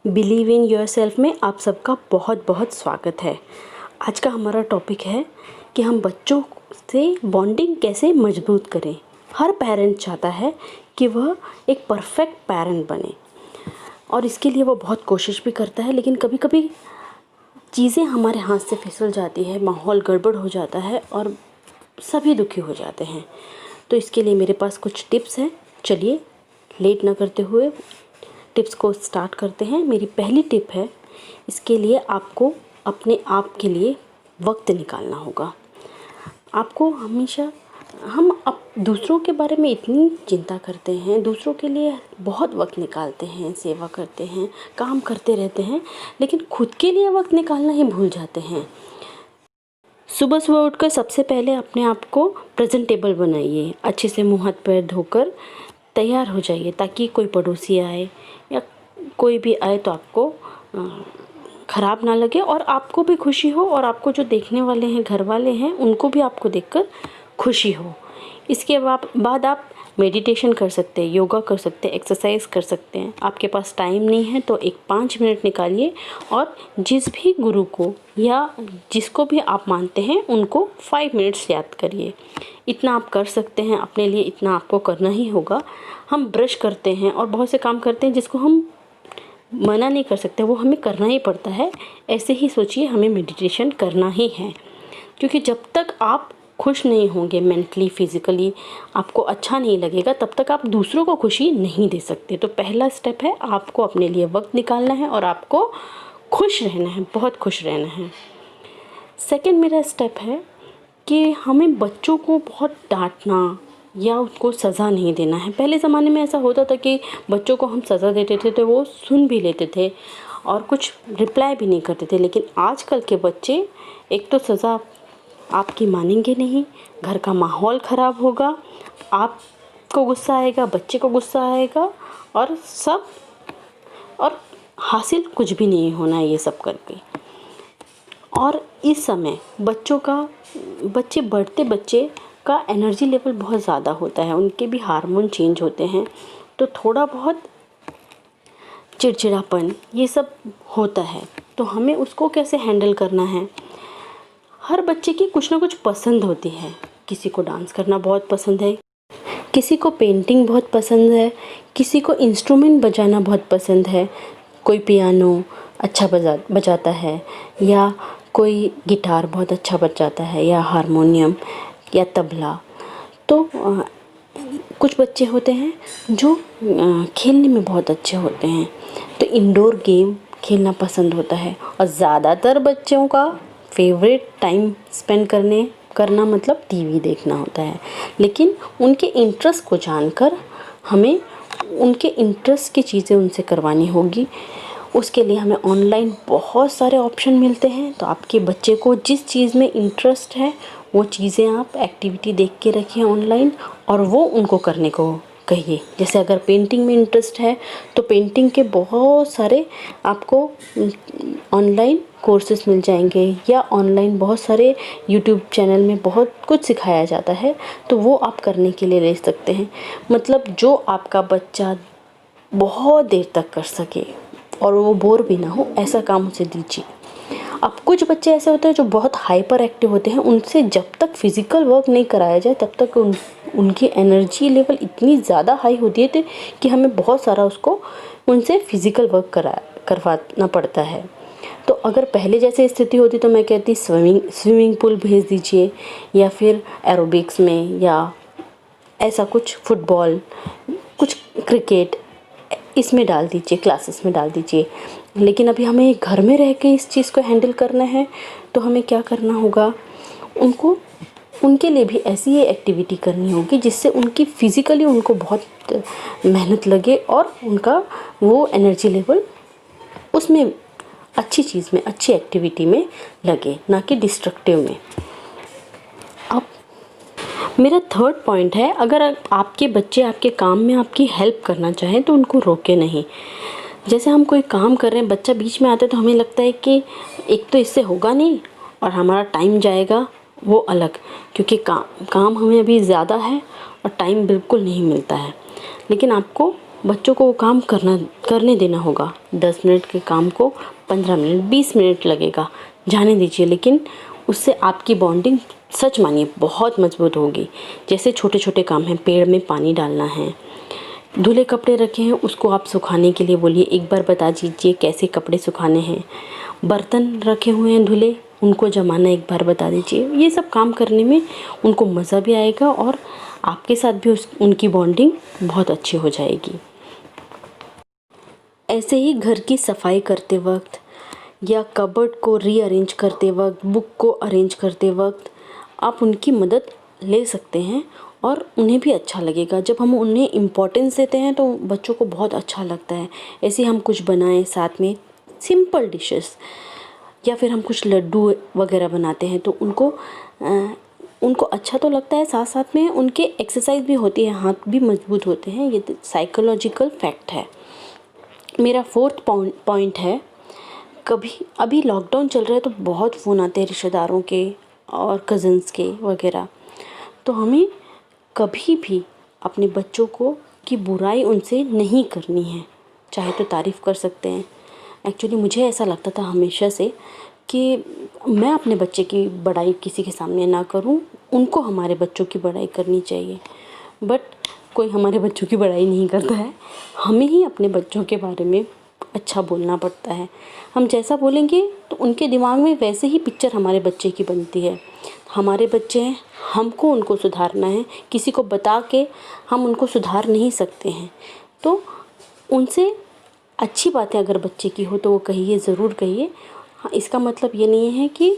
Believe in yourself में आप सबका बहुत बहुत स्वागत है। आज का हमारा टॉपिक है कि हम बच्चों से बॉन्डिंग कैसे मजबूत करें। हर पेरेंट चाहता है कि वह एक परफेक्ट पेरेंट बने और इसके लिए वो बहुत कोशिश भी करता है, लेकिन कभी कभी चीज़ें हमारे हाथ से फिसल जाती है, माहौल गड़बड़ हो जाता है और सभी दुखी हो जाते हैं। तो इसके लिए मेरे पास कुछ टिप्स हैं। चलिए लेट ना करते हुए टिप्स को स्टार्ट करते हैं। मेरी पहली टिप है, इसके लिए आपको अपने आप के लिए वक्त निकालना होगा। आपको हमेशा हम दूसरों के बारे में इतनी चिंता करते हैं, दूसरों के लिए बहुत वक्त निकालते हैं, सेवा करते हैं, काम करते रहते हैं, लेकिन खुद के लिए वक्त निकालना ही भूल जाते हैं। सुबह सुबह उठकर सबसे पहले अपने आप को प्रेजेंटेबल बनाइए। अच्छे से मुँह हाथ पैर धोकर तैयार हो जाइए, ताकि कोई पड़ोसी आए या कोई भी आए तो आपको ख़राब ना लगे और आपको भी खुशी हो, और आपको जो देखने वाले हैं, घर वाले हैं, उनको भी आपको देखकर खुशी हो। इसके बाद आप मेडिटेशन कर सकते हैं, योगा कर सकते हैं, एक्सरसाइज कर सकते हैं। आपके पास टाइम नहीं है तो एक 5 मिनट निकालिए और जिस भी गुरु को या जिसको भी आप मानते हैं उनको 5 मिनट्स याद करिए। इतना आप कर सकते हैं अपने लिए, इतना आपको करना ही होगा। हम ब्रश करते हैं और बहुत से काम करते हैं जिसको हम मना नहीं कर सकते, वो हमें करना ही पड़ता है। ऐसे ही सोचिए, हमें मेडिटेशन करना ही है, क्योंकि जब तक आप खुश नहीं होंगे मेंटली, फिज़िकली आपको अच्छा नहीं लगेगा, तब तक आप दूसरों को खुशी नहीं दे सकते। तो पहला स्टेप है, आपको अपने लिए वक्त निकालना है और आपको खुश रहना है, बहुत खुश रहना है। सेकंड मेरा स्टेप है कि हमें बच्चों को बहुत डांटना या उनको सज़ा नहीं देना है। पहले ज़माने में ऐसा होता था कि बच्चों को हम सज़ा देते थे तो वो सुन भी लेते थे और कुछ रिप्लाई भी नहीं करते थे, लेकिन आजकल के बच्चे एक तो सज़ा आपकी मानेंगे नहीं, घर का माहौल ख़राब होगा, आपको गुस्सा आएगा, बच्चे को गुस्सा आएगा और हासिल कुछ भी नहीं होना है ये सब करके। और इस समय बच्चे का एनर्जी लेवल बहुत ज़्यादा होता है, उनके भी हार्मोन चेंज होते हैं, तो थोड़ा बहुत चिड़चिड़ापन ये सब होता है। तो हमें उसको कैसे हैंडल करना है। हर बच्चे की कुछ ना कुछ पसंद होती है। किसी को डांस करना बहुत पसंद है, किसी को पेंटिंग बहुत पसंद है, किसी को इंस्ट्रूमेंट बजाना बहुत पसंद है। कोई पियानो अच्छा बजाता है, या कोई गिटार बहुत अच्छा बजाता है, या हारमोनियम या तबला। तो कुछ बच्चे होते हैं जो खेलने में बहुत अच्छे होते हैं, तो इंडोर गेम खेलना पसंद होता है। और ज़्यादातर बच्चों का फेवरेट टाइम स्पेंड करना मतलब टीवी देखना होता है। लेकिन उनके इंटरेस्ट को जानकर हमें उनके इंटरेस्ट की चीज़ें उनसे करवानी होगी। उसके लिए हमें ऑनलाइन बहुत सारे ऑप्शन मिलते हैं। तो आपके बच्चे को जिस चीज़ में इंटरेस्ट है वो चीज़ें आप एक्टिविटी देख के रखिए ऑनलाइन, और वो उनको करने को कहिए। जैसे अगर पेंटिंग में इंटरेस्ट है तो पेंटिंग के बहुत सारे आपको ऑनलाइन कोर्सेज मिल जाएंगे, या ऑनलाइन बहुत सारे यूट्यूब चैनल में बहुत कुछ सिखाया जाता है, तो वो आप करने के लिए ले सकते हैं। मतलब जो आपका बच्चा बहुत देर तक कर सके और वो बोर भी ना हो, ऐसा काम उसे दीजिए। अब कुछ बच्चे ऐसे होते हैं जो बहुत हाइपर एक्टिव होते हैं, उनसे जब तक फिज़िकल वर्क नहीं कराया जाए तब तक उनकी एनर्जी लेवल इतनी ज़्यादा हाई होती है कि हमें बहुत सारा उनसे फिज़िकल वर्क करवाना पड़ता है। तो अगर पहले जैसे स्थिति होती तो मैं कहती स्विमिंग पूल भेज दीजिए, या फिर एरोबिक्स में, या ऐसा कुछ फुटबॉल, कुछ क्रिकेट, इसमें डाल दीजिए, क्लासेस में डाल दीजिए। लेकिन अभी हमें घर में रह के इस चीज़ को हैंडल करना है, तो हमें क्या करना होगा, उनके लिए भी ऐसी ही एक्टिविटी करनी होगी जिससे उनकी फिज़िकली उनको बहुत मेहनत लगे और उनका वो एनर्जी लेवल उसमें अच्छी चीज़ में, अच्छी एक्टिविटी में लगे, ना कि डिस्ट्रक्टिव में। अब मेरा थर्ड पॉइंट है, अगर आपके बच्चे आपके काम में आपकी हेल्प करना चाहें तो उनको रोके नहीं। जैसे हम कोई काम कर रहे हैं, बच्चा बीच में आता है तो हमें लगता है कि एक तो इससे होगा नहीं और हमारा टाइम जाएगा, वो अलग, क्योंकि काम हमें अभी ज़्यादा है और टाइम बिल्कुल नहीं मिलता है। लेकिन आपको बच्चों को वो काम करने देना होगा। 10 मिनट के काम को 15 मिनट 20 मिनट लगेगा, जाने दीजिए, लेकिन उससे आपकी बॉन्डिंग सच मानिए बहुत मजबूत होगी। जैसे छोटे छोटे काम हैं, पेड़ में पानी डालना है, धुले कपड़े रखे हैं उसको आप सुखाने के लिए बोलिए, एक बार बता दीजिए कैसे कपड़े सुखाने हैं। बर्तन रखे हुए हैं धुले, उनको जमाना एक बार बता दीजिए। ये सब काम करने में उनको मज़ा भी आएगा और आपके साथ भी उनकी बॉन्डिंग बहुत अच्छी हो जाएगी। ऐसे ही घर की सफाई करते वक्त या कबर्ड को रीअरेंज करते वक्त, बुक को अरेंज करते वक्त आप उनकी मदद ले सकते हैं और उन्हें भी अच्छा लगेगा। जब हम उन्हें इम्पोर्टेंस देते हैं तो बच्चों को बहुत अच्छा लगता है। ऐसे हम कुछ बनाएं साथ में, सिंपल डिशेस, या फिर हम कुछ लड्डू वगैरह बनाते हैं तो उनको अच्छा तो लगता है, साथ साथ में उनके एक्सरसाइज भी होती है, हाथ भी मजबूत होते हैं। ये साइकोलॉजिकल फैक्ट है। मेरा 4th पॉइंट है, कभी अभी लॉकडाउन चल रहा है तो बहुत फ़ोन आते हैं रिश्तेदारों के और कज़न्स के वगैरह, तो हमें कभी भी अपने बच्चों की बुराई उनसे नहीं करनी है, चाहे तो तारीफ़ कर सकते हैं। एक्चुअली मुझे ऐसा लगता था हमेशा से कि मैं अपने बच्चे की बड़ाई किसी के सामने ना करूं, उनको हमारे बच्चों की बड़ाई करनी चाहिए। बट कोई हमारे बच्चों की बड़ाई नहीं करता है, हमें ही अपने बच्चों के बारे में अच्छा बोलना पड़ता है। हम जैसा बोलेंगे तो उनके दिमाग में वैसे ही पिक्चर हमारे बच्चे की बनती है। हमारे बच्चे हैं, हमको उनको सुधारना है, किसी को बता के हम उनको सुधार नहीं सकते हैं। तो उनसे अच्छी बातें अगर बच्चे की हो तो वो कहिए, ज़रूर कहिए। हाँ, इसका मतलब ये नहीं है कि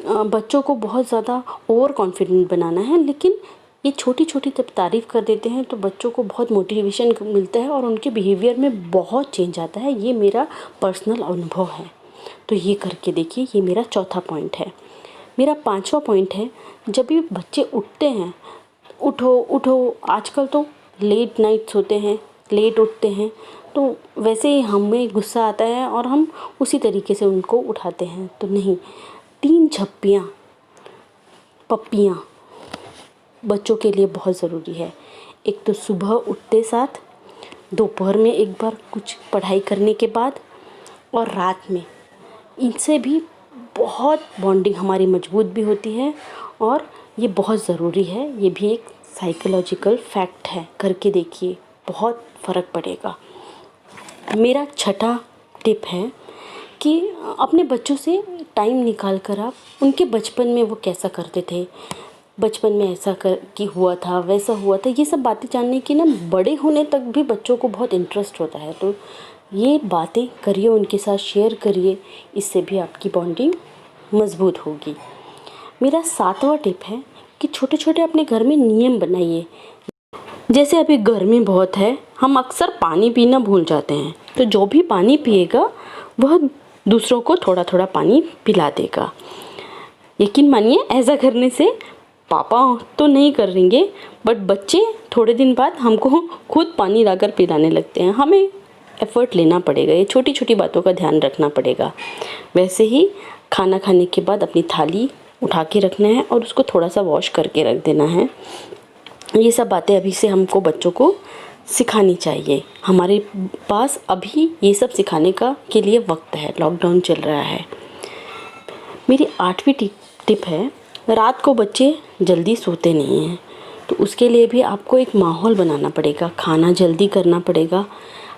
बच्चों को बहुत ज़्यादा ओवर कॉन्फिडेंट बनाना है, लेकिन ये छोटी छोटी जब तारीफ़ कर देते हैं तो बच्चों को बहुत मोटिवेशन मिलता है और उनके बिहेवियर में बहुत चेंज आता है। ये मेरा पर्सनल अनुभव है, तो ये करके देखिए। ये मेरा 4था पॉइंट है। मेरा 5वां पॉइंट है, जब भी बच्चे उठते हैं, उठो उठो, आजकल तो लेट नाइट्स होते हैं, लेट उठते हैं, तो वैसे ही हमें गुस्सा आता है और हम उसी तरीके से उनको उठाते हैं। तो नहीं, 3 झप्पियाँ पप्पियाँ बच्चों के लिए बहुत ज़रूरी है। एक तो सुबह उठते साथ, दोपहर में एक बार कुछ पढ़ाई करने के बाद, और रात में। इनसे भी बहुत बॉन्डिंग हमारी मजबूत भी होती है और ये बहुत ज़रूरी है। ये भी एक साइकोलॉजिकल फैक्ट है, करके देखिए, बहुत फ़र्क पड़ेगा। मेरा 6था टिप है कि अपने बच्चों से टाइम निकाल कर आप उनके बचपन में वो कैसा करते थे, बचपन में ऐसा कि हुआ था, वैसा हुआ था, ये सब बातें जानने की ना बड़े होने तक भी बच्चों को बहुत इंटरेस्ट होता है। तो ये बातें करिए, उनके साथ शेयर करिए, इससे भी आपकी बॉन्डिंग मज़बूत होगी। मेरा 7वां टिप है कि छोटे छोटे अपने घर में नियम बनाइए। जैसे अभी गर्मी बहुत है, हम अक्सर पानी पीना भूल जाते हैं, तो जो भी पानी पिएगा वह दूसरों को थोड़ा थोड़ा पानी पिला देगा। यकीन मानिए, ऐसा करने से पापा तो नहीं करेंगे, बट बच्चे थोड़े दिन बाद हमको खुद पानी लाकर पिलाने लगते हैं। हमें एफ़र्ट लेना पड़ेगा, ये छोटी छोटी बातों का ध्यान रखना पड़ेगा। वैसे ही खाना खाने के बाद अपनी थाली उठा के रखना है और उसको थोड़ा सा वॉश करके रख देना है। ये सब बातें अभी से हमको बच्चों को सिखानी चाहिए। हमारे पास अभी ये सब सिखाने के लिए वक्त है, लॉकडाउन चल रहा है। मेरी 8वीं टिप है, रात को बच्चे जल्दी सोते नहीं हैं, तो उसके लिए भी आपको एक माहौल बनाना पड़ेगा, खाना जल्दी करना पड़ेगा,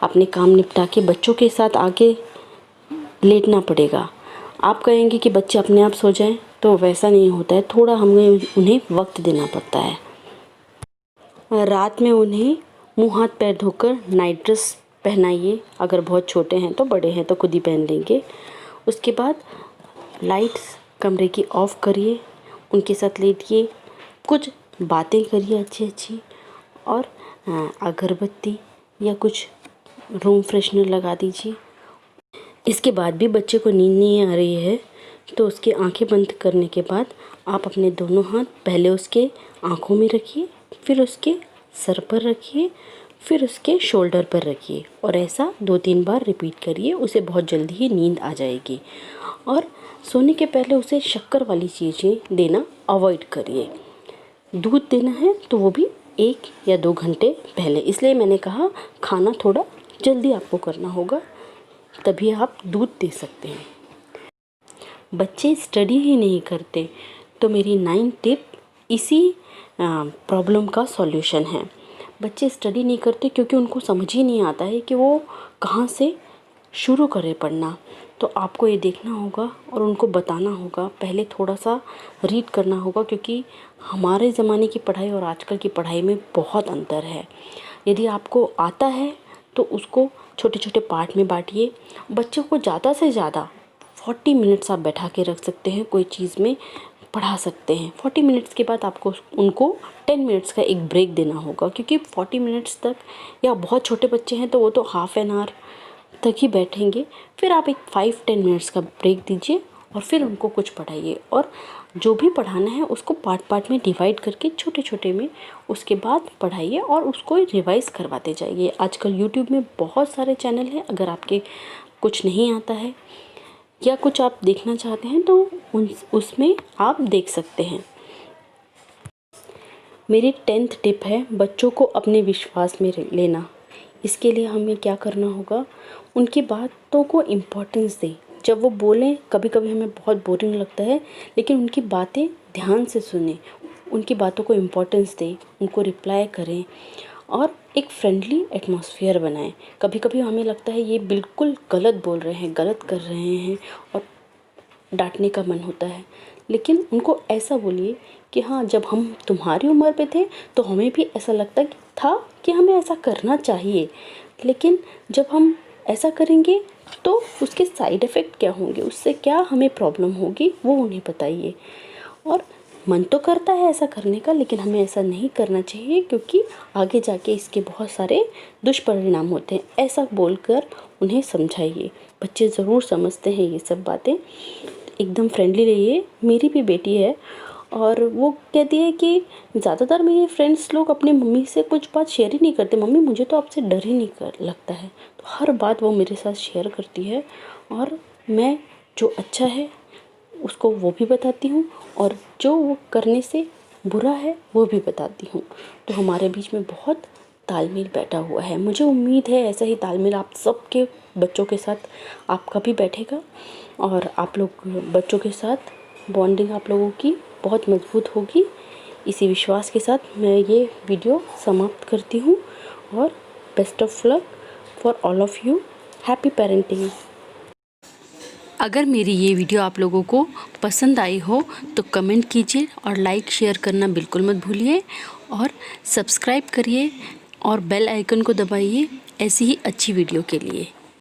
अपने काम निपटा के बच्चों के साथ आके लेटना पड़ेगा। आप कहेंगे कि बच्चे अपने आप सो जाएं, तो वैसा नहीं होता है, थोड़ा हमें उन्हें वक्त देना पड़ता है। रात में उन्हें मुँह हाथ पैर धोकर नाइट ड्रेस पहनाइए, अगर बहुत छोटे हैं तो, बड़े हैं तो खुद ही पहन लेंगे। उसके बाद लाइट्स कमरे की ऑफ़ करिए, उनके साथ लेटिए, कुछ बातें करिए अच्छी अच्छी, और अगरबत्ती या कुछ रूम फ्रेशनर लगा दीजिए। इसके बाद भी बच्चे को नींद नहीं आ रही है तो उसकी आंखें बंद करने के बाद आप अपने दोनों हाथ पहले उसके आँखों में रखिए, फिर उसके सर पर रखिए, फिर उसके शोल्डर पर रखिए, और ऐसा 2-3 बार रिपीट करिए। उसे बहुत जल्दी ही नींद आ जाएगी। और सोने के पहले उसे शक्कर वाली चीज़ें देना अवॉइड करिए। दूध देना है तो वो भी 1 या 2 घंटे पहले। इसलिए मैंने कहा खाना थोड़ा जल्दी आपको करना होगा, तभी आप दूध दे सकते हैं। बच्चे स्टडी ही नहीं करते, तो मेरी 9 टिप इसी प्रॉब्लम का सॉल्यूशन है। बच्चे स्टडी नहीं करते क्योंकि उनको समझ ही नहीं आता है कि वो कहाँ से शुरू करें पढ़ना। तो आपको ये देखना होगा और उनको बताना होगा, पहले थोड़ा सा रीड करना होगा, क्योंकि हमारे ज़माने की पढ़ाई और आजकल की पढ़ाई में बहुत अंतर है। यदि आपको आता है तो उसको छोटे छोटे पार्ट में बांटिए। बच्चों को ज़्यादा से ज़्यादा 40 मिनट्स आप बैठा के रख सकते हैं, कोई चीज़ में पढ़ा सकते हैं। 40 मिनट्स के बाद आपको उनको 10 मिनट्स का एक ब्रेक देना होगा, क्योंकि 40 मिनट्स तक, या बहुत छोटे बच्चे हैं तो वो तो हाफ़ एन आवर तक ही बैठेंगे। फिर आप एक 5-10 मिनट्स का ब्रेक दीजिए और फिर उनको कुछ पढ़ाइए। और जो भी पढ़ाना है उसको पार्ट पार्ट में डिवाइड करके छोटे छोटे में उसके बाद पढ़ाइए और उसको रिवाइज़ करवाते जाइए। आजकल यूट्यूब में बहुत सारे चैनल हैं, अगर आपके कुछ नहीं आता है या कुछ आप देखना चाहते हैं तो उसमें आप देख सकते हैं। मेरी 10th टिप है बच्चों को अपने विश्वास में लेना। इसके लिए हमें क्या करना होगा, उनकी बातों को इम्पोर्टेंस दें। जब वो बोलें, कभी कभी हमें बहुत बोरिंग लगता है, लेकिन उनकी बातें ध्यान से सुनें, उनकी बातों को इम्पोर्टेंस दें, उनको रिप्लाई करें और एक फ्रेंडली एटमॉस्फेयर बनाएं। कभी कभी हमें लगता है ये बिल्कुल गलत बोल रहे हैं, गलत कर रहे हैं और डांटने का मन होता है, लेकिन उनको ऐसा बोलिए कि हाँ, जब हम तुम्हारी उम्र पे थे तो हमें भी ऐसा लगता था कि हमें ऐसा करना चाहिए, लेकिन जब हम ऐसा करेंगे तो उसके साइड इफ़ेक्ट क्या होंगे, उससे क्या हमें प्रॉब्लम होगी, वो उन्हें बताइए। और मन तो करता है ऐसा करने का, लेकिन हमें ऐसा नहीं करना चाहिए, क्योंकि आगे जाके इसके बहुत सारे दुष्परिणाम होते हैं। ऐसा बोलकर उन्हें समझाइए। बच्चे ज़रूर समझते हैं ये सब बातें। एकदम फ्रेंडली रहिए। मेरी भी बेटी है और वो कहती है कि ज़्यादातर मेरे फ्रेंड्स लोग अपनी मम्मी से कुछ बात शेयर ही नहीं करते, मम्मी मुझे तो आपसे डर ही नहीं लगता है। तो हर बात वो मेरे साथ शेयर करती है और मैं जो अच्छा है उसको वो भी बताती हूँ और जो वो करने से बुरा है वो भी बताती हूँ। तो हमारे बीच में बहुत तालमेल बैठा हुआ है। मुझे उम्मीद है ऐसा ही तालमेल आप सबके बच्चों के साथ आपका भी बैठेगा और आप लोग बच्चों के साथ बॉन्डिंग आप लोगों की बहुत मजबूत होगी। इसी विश्वास के साथ मैं ये वीडियो समाप्त करती हूँ और best of luck for all of you. Happy parenting. अगर मेरी ये वीडियो आप लोगों को पसंद आई हो तो कमेंट कीजिए और लाइक शेयर करना बिल्कुल मत भूलिए और सब्सक्राइब करिए और बेल आइकन को दबाइए ऐसी ही अच्छी वीडियो के लिए।